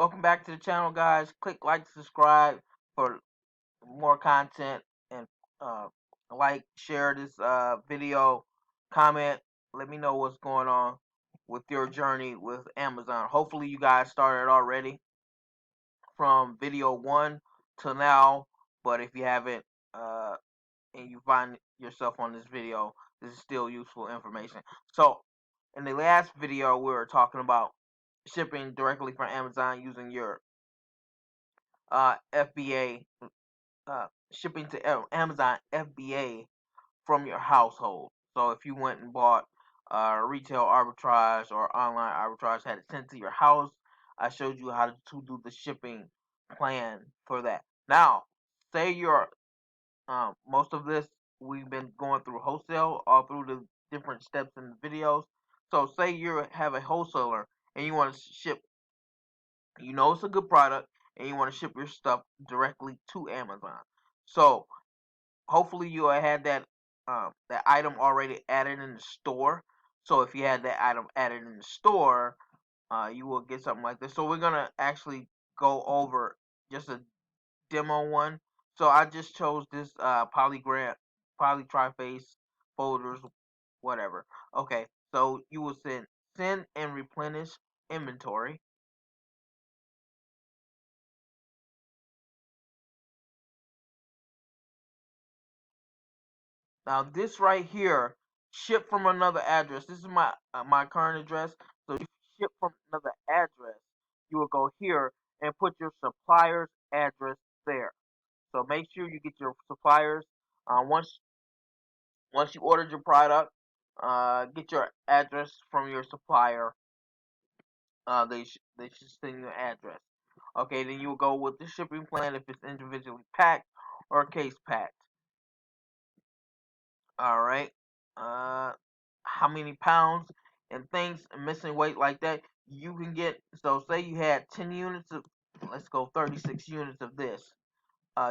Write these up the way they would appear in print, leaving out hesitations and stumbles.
Welcome back to the channel, guys. Click like, subscribe for more content, and uh, like, share this video, comment. Let me know what's going on with your journey with Amazon. Hopefully, you guys started already from video 1 to now. But if you haven't, and you find yourself on this video, this is still useful information. So, in the last video, we were talking about shipping directly from Amazon using your FBA, shipping to Amazon FBA from your household. So if you went and bought retail arbitrage or online arbitrage, had it sent to your house, I showed you how to do the shipping plan for that. Now, say you're most of this we've been going through wholesale all through the different steps in the videos. So say you have a wholesaler and you want to ship, you know it's a good product, and you want to ship your stuff directly to Amazon. So hopefully you had that item already added in the store. So if you had that item added in the store, you will get something like this. So we're gonna actually go over just a demo one. So I just chose this polytriface folders, whatever. Okay, so you will send and replenish inventory. Now this right here, ship from another address. This is my current address. So if you ship from another address, you will go here and put your supplier's address there. So make sure you get your suppliers. Once you ordered your product, get your address from your supplier. They should send you an address. Okay, then you will go with the shipping plan if it's individually packed or case packed. All right. Uh, how many pounds and things missing weight like that you can get. So say you had 10 units of, let's go 36 units of this.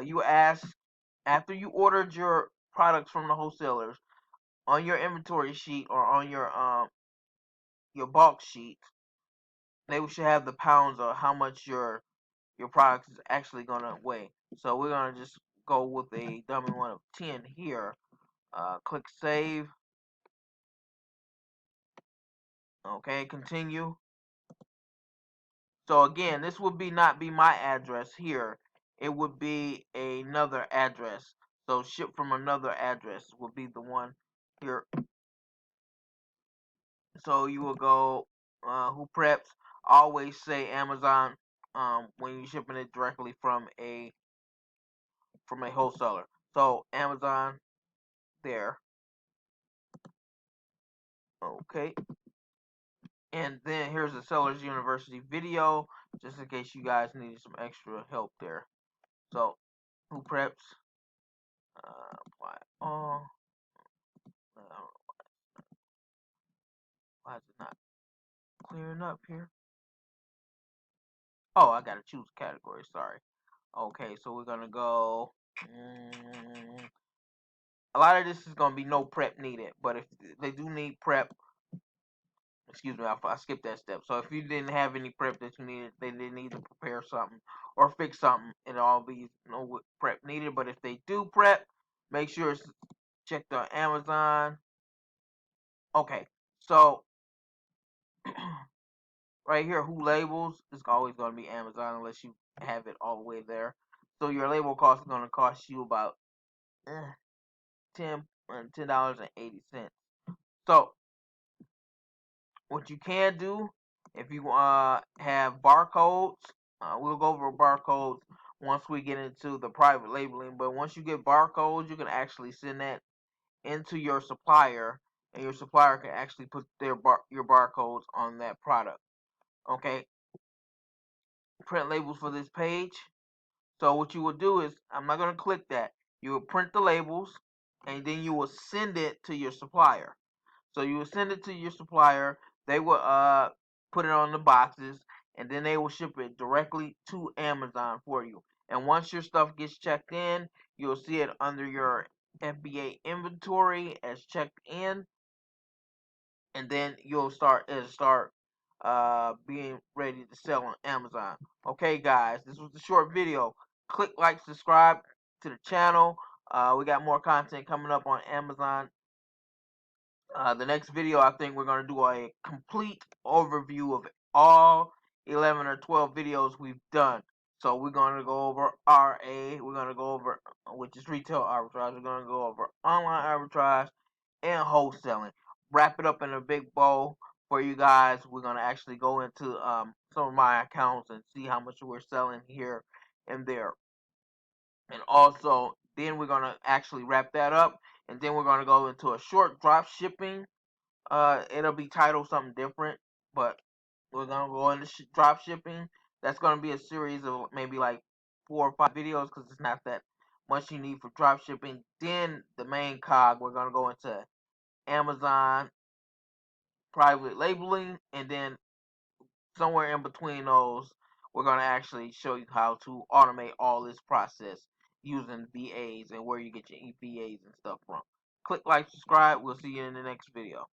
You ask after you ordered your products from the wholesalers on your inventory sheet or on your bulk sheet, they should have the pounds of how much your products is actually gonna weigh. So we're gonna just go with a dummy one of 10 here. Click save. Okay, continue. So again, this would not be my address here. It would be another address. So ship from another address would be the one here. So you will go who preps. Always say Amazon when you're shipping it directly from a wholesaler. So Amazon there. Okay. And then here's the Sellers University video, just in case you guys needed some extra help there. So who preps? Apply all. I don't know why is it not clearing up here. Oh, I gotta choose a category. Sorry. Okay, so we're gonna go. A lot of this is gonna be no prep needed, but if they do need prep, excuse me, I skipped that step. So if you didn't have any prep that you needed, they didn't need to prepare something or fix something, it'll all be no prep needed. But if they do prep, make sure it's checked on Amazon. Okay, so right here, who labels is always going to be Amazon unless you have it all the way there. So your label cost is going to cost you about $10.80. So what you can do if you have barcodes, we'll go over barcodes once we get into the private labeling. But once you get barcodes, you can actually send that into your supplier, and your supplier can actually put your barcodes on that product. Okay, print labels for this page. So what you will do is, I'm not going to click that. You will print the labels, and then you will send it to your supplier. So you will send it to your supplier. They will put it on the boxes, and then they will ship it directly to Amazon for you. And once your stuff gets checked in, you'll see it under your FBA inventory as checked in, and then you'll start being ready to sell on Amazon. Okay, guys, this was a short video. Click like, subscribe to the channel. We got more content coming up on Amazon. The next video, I think we're going to do a complete overview of all 11 or 12 videos we've done. So we're going to go over RA, we're going to go over, which is retail arbitrage, we're going to go over online arbitrage and wholesaling. Wrap it up in a big bowl for you guys. We're going to actually go into some of my accounts and see how much we're selling here and there. And also, then we're going to actually wrap that up, and then we're going to go into a short drop shipping. It'll be titled something different, but we're gonna go into drop shipping. That's gonna be a series of maybe like 4 or 5 videos because it's not that much you need for drop shipping. Then the main cog, we're gonna go into Amazon private labeling, and then somewhere in between those, we're gonna actually show you how to automate all this process using VAs and where you get your VAs and stuff from. Click like, subscribe. We'll see you in the next video.